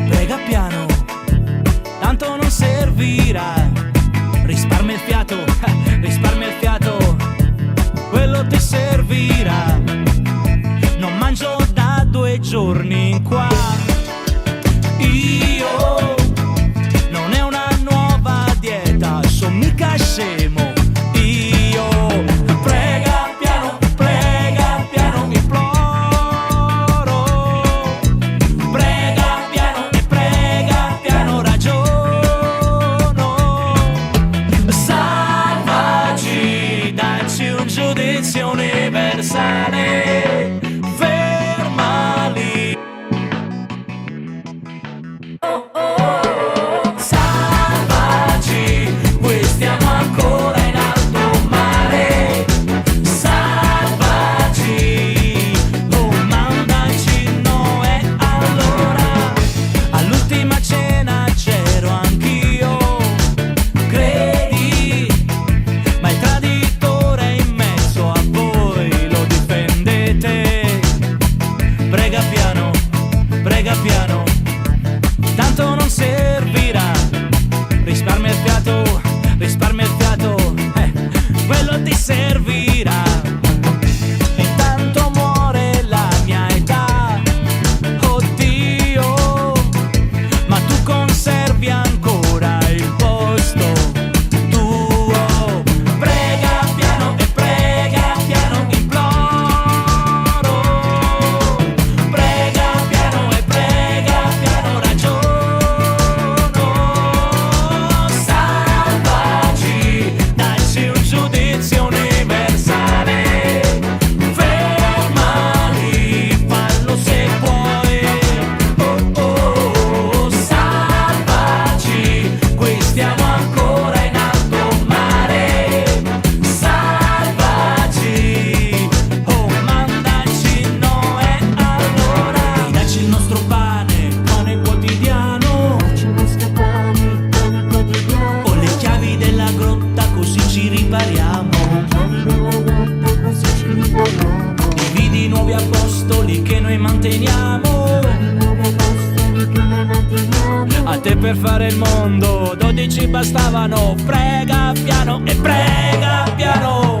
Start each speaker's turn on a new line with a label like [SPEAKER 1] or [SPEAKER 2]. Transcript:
[SPEAKER 1] prega piano, tanto non servirà. Risparmia il fiato, risparmia il fiato, quello ti servirà. Non mangio da 2 giorni in qua. Io non è una nuova dieta, son mica scemo. Io prega piano, imploro. Prega piano e prega piano, ragiono. Salvaci, dacci un giudizio universale. Fermali. Oh, oh, salvaci, qui stiamo ancora in alto mare. Salvaci, oh mandaci Noè. Allora, all'ultima cena c'ero anch'io, credi, ma il traditore in mezzo a voi lo difendete. Prega piano, tanto non servirà. Risparmia il fiato, quello ti servirà. Intanto muore la mia età, oddio, ma tu conservi ancora il posto tuo. Prega piano e prega piano, imploro. Prega piano e prega piano, ragiono. Salvaci, dacci un giudizio universale. Fermali, fallo se puoi. Oh, oh, salvaci, qui stiamo ancora in alto mare. Salvaci, oh mandaci Noè. Allora, dacci il nostro pane quotidiano, o le chiavi della grotta così ci ripariamo. Dividi nuovi apostoli che noi manteniamo. A te per fare il mondo 12 bastavano. Prega piano e prega piano.